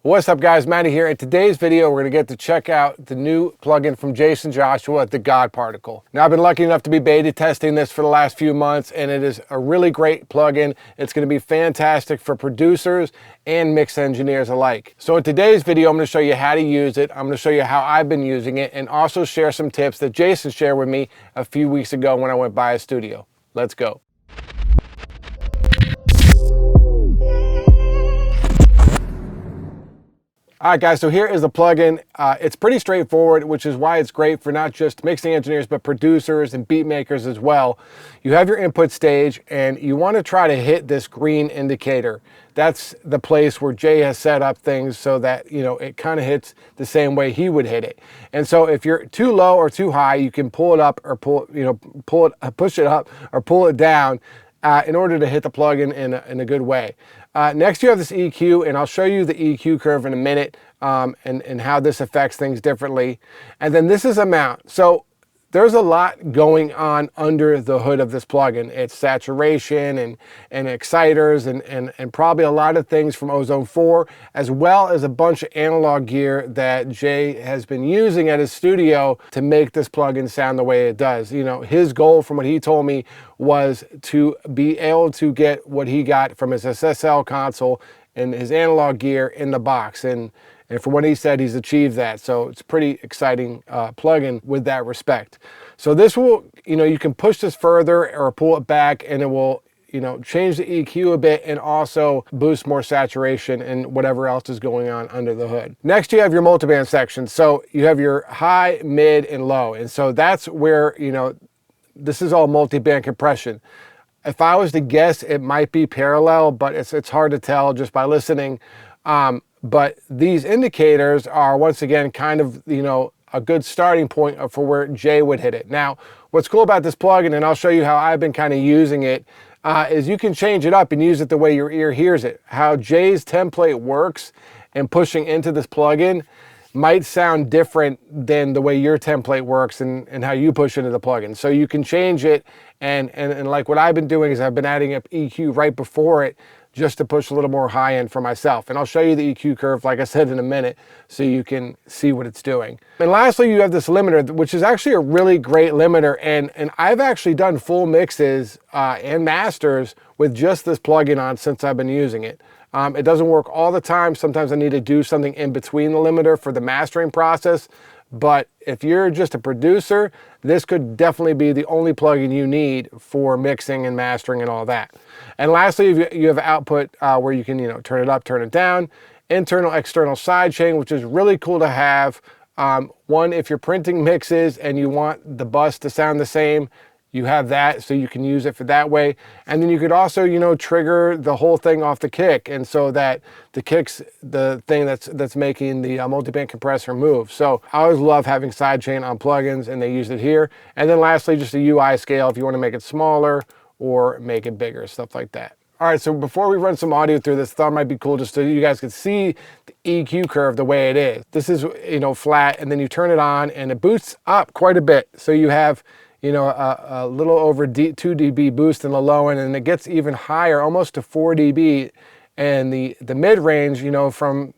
What's up guys, Matty here. In today's video, we're gonna get to check out the new plugin from Jaycen Joshua, the God Particle. Now I've been lucky enough to be beta testing this for the last few months, and it is a really great plugin. It's gonna be fantastic for producers and mix engineers alike. So in today's video, I'm gonna show you how to use it. I'm gonna show you how I've been using it and also share some tips that Jaycen shared with me a few weeks ago when I went by his studio. Let's go. All right guys, so here is the plugin. It's pretty straightforward, which is why it's great for not just mixing engineers, but producers and beat makers as well. You have your input stage and you want to try to hit this green indicator. That's the place where Jay has set up things so that, you know, it kind of hits the same way he would hit it. And so if you're too low or too high, you can pull it up or push it up or pull it down in order to hit the plugin in a good way. Next you have this EQ, and I'll show you the EQ curve in a minute and how this affects things differently. And then this is a mount. So there's a lot going on under the hood of this plugin. It's saturation and exciters and probably a lot of things from Ozone 4, as well as a bunch of analog gear that Jay has been using at his studio to make this plugin sound the way it does. You know, his goal, from what he told me, was to be able to get what he got from his SSL console and his analog gear in the box. And from what he said, he's achieved that. So it's pretty exciting plugin with that respect. So this will, you know, you can push this further or pull it back, and it will, you know, change the EQ a bit and also boost more saturation and whatever else is going on under the hood. Next, you have your multiband section. So you have your high, mid, and low. And so that's where, you know, this is all multiband compression. If I was to guess, it might be parallel, but it's hard to tell just by listening. But these indicators are, once again, kind of, you know, a good starting point for where Jay would hit it. Now, what's cool about this plugin, and I'll show you how I've been kind of using it, is you can change it up and use it the way your ear hears it. How Jay's template works and pushing into this plugin might sound different than the way your template works and how you push into the plugin. So you can change it, and like what I've been doing is I've been adding up EQ right before it, just to push a little more high end for myself. And I'll show you the EQ curve, like I said, in a minute, so you can see what it's doing. And lastly, you have this limiter, which is actually a really great limiter. And I've actually done full mixes and masters with just this plugin on since I've been using it. It doesn't work all the time. Sometimes I need to do something in between the limiter for the mastering process. But if you're just a producer, this could definitely be the only plugin you need for mixing and mastering and all that. And lastly, you have output where you can, you know, turn it up, turn it down. Internal, external sidechain, which is really cool to have. One, if you're printing mixes and you want the bus to sound the same, you have that, so you can use it for that way. And then you could also, you know, trigger the whole thing off the kick, and so that the kick's the thing that's making the multiband compressor move. So I always love having sidechain on plugins, and they use it here. And then lastly, just a UI scale if you want to make it smaller or make it bigger, stuff like that. All right, so before we run some audio through this, thought it might be cool just so you guys could see the EQ curve the way it is. This is, you know, flat, and then you turn it on and it boosts up quite a bit. So you have, you know, a little over 2 dB boost in the low end, and it gets even higher, almost to 4 dB. And the mid-range, you know, from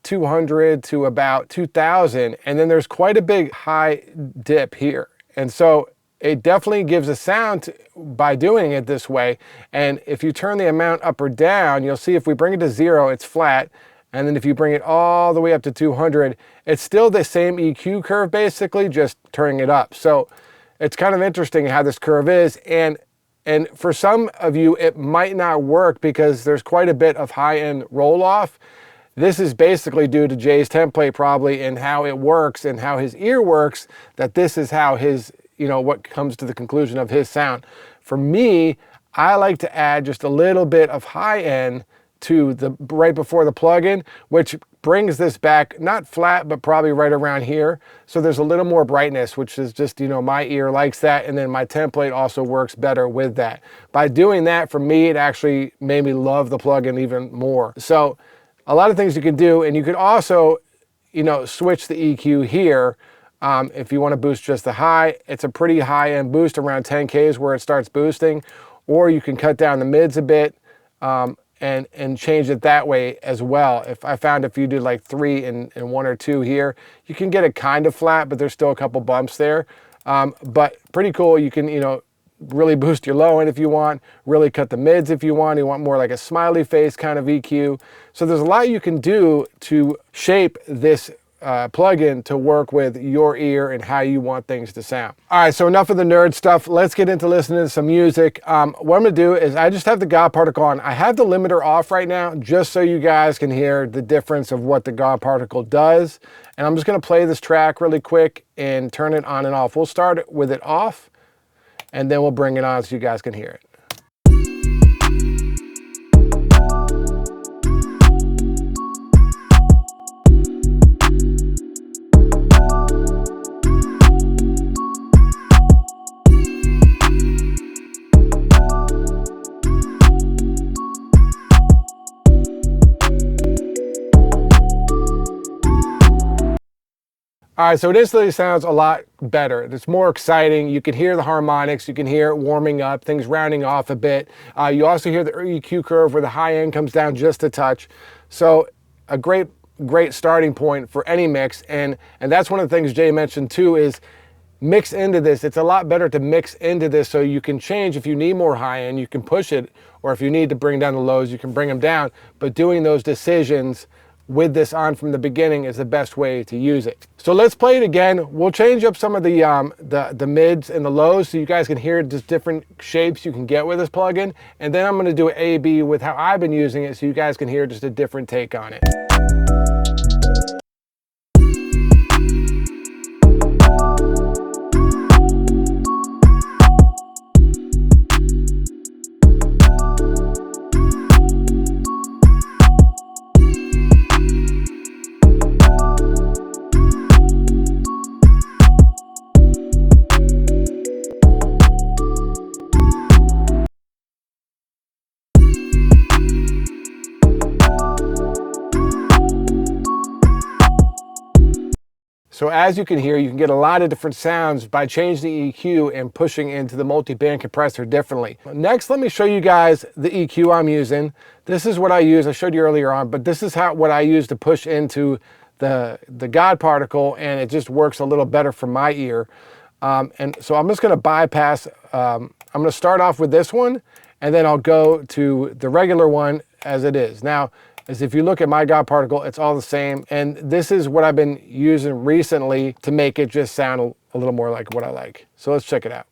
200 to about 2000. And then there's quite a big high dip here. And so it definitely gives a sound by doing it this way. And if you turn the amount up or down, you'll see if we bring it to 0, it's flat. And then if you bring it all the way up to 200, it's still the same EQ curve, basically, just turning it up. So it's kind of interesting how this curve is. And for some of you, it might not work because there's quite a bit of high-end roll-off. This is basically due to Jay's template probably, and how it works and how his ear works, that this is how his, you know, what comes to the conclusion of his sound. For me, I like to add just a little bit of high-end to the right before the plugin, which brings this back, not flat, but probably right around here. So there's a little more brightness, which is just, you know, my ear likes that. And then my template also works better with that. By doing that, for me, it actually made me love the plugin even more. So a lot of things you can do, and you could also, you know, switch the EQ here. If you want to boost just the high, it's a pretty high end boost, around 10K is where it starts boosting, or you can cut down the mids a bit. and change it that way as well. I found if you do like 3 and 1 or 2 here, you can get it kind of flat, but there's still a couple bumps there. But pretty cool. You can, really boost your low end if you want, really cut the mids if you want more like a smiley face kind of EQ. So there's a lot you can do to shape this plugin to work with your ear and how you want things to sound. All right, so enough of the nerd stuff. Let's get into listening to some music. What I'm gonna do is I just have the God particle on. I have the limiter off right now just so you guys can hear the difference of what the God particle does. And I'm just gonna play this track really quick and turn it on and off. We'll start with it off and then we'll bring it on so you guys can hear it. All right, so it instantly sounds a lot better. It's more exciting. You can hear the harmonics. You can hear it warming up, things rounding off a bit. You also hear the EQ curve where the high end comes down just a touch. So a great starting point for any mix. And that's one of the things Jay mentioned too is mix into this. It's a lot better to mix into this so you can change. If you need more high end, you can push it. Or if you need to bring down the lows, you can bring them down. But doing those decisions with this on from the beginning is the best way to use it. So let's play it again. We'll change up some of the mids and the lows so you guys can hear just different shapes you can get with this plugin. And then I'm gonna do an A/B with how I've been using it so you guys can hear just a different take on it. So as you can hear, you can get a lot of different sounds by changing the EQ and pushing into the multi-band compressor differently. Next, let me show you guys the EQ I'm using. This is what I use. I showed you earlier on, but this is what I use to push into the God particle, and it just works a little better for my ear. And so I'm just going to bypass. I'm going to start off with this one, and then I'll go to the regular one as it is. Now, as if you look at my God particle, it's all the same. And this is what I've been using recently to make it just sound a little more like what I like. So let's check it out.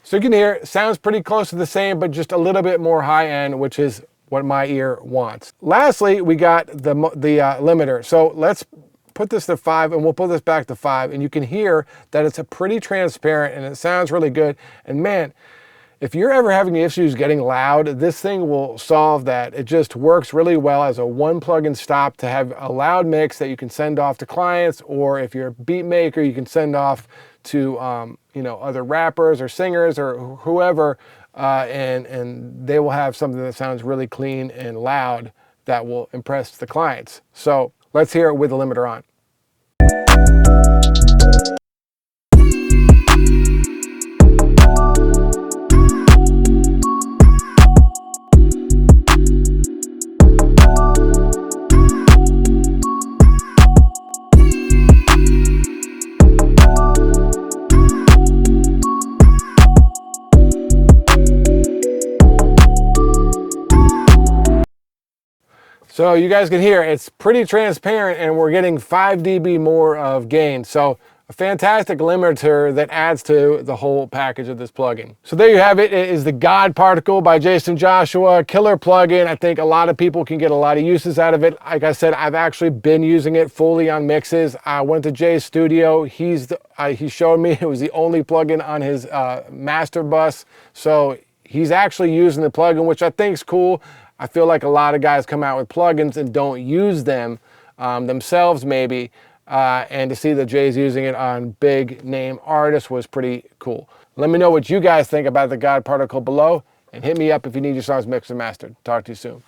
So you can hear it sounds pretty close to the same, but just a little bit more high end, which is what my ear wants. Lastly, we got the limiter. So let's put this to 5 and we'll pull this back to 5, and you can hear that it's a pretty transparent and it sounds really good. And man, if you're ever having issues getting loud, this thing will solve that. It just works really well as a one plug-in stop to have a loud mix that you can send off to clients, or if you're a beat maker, you can send off to other rappers or singers or whoever, and they will have something that sounds really clean and loud that will impress the clients. So let's hear it with the limiter on. So you guys can hear it's pretty transparent, and we're getting 5 dB more of gain. So a fantastic limiter that adds to the whole package of this plugin. So there you have it. It is the God Particle by Jaycen Joshua. Killer plugin. I think a lot of people can get a lot of uses out of it. Like I said, I've actually been using it fully on mixes. I went to Jay's studio. He showed me it was the only plugin on his master bus. So he's actually using the plugin, which I think is cool. I feel like a lot of guys come out with plugins and don't use them. themselves maybe, and to see that Jay's using it on big name artists was pretty cool. Let me know what you guys think about the God Particle below, and hit me up if you need your songs mixed and mastered. Talk to you soon.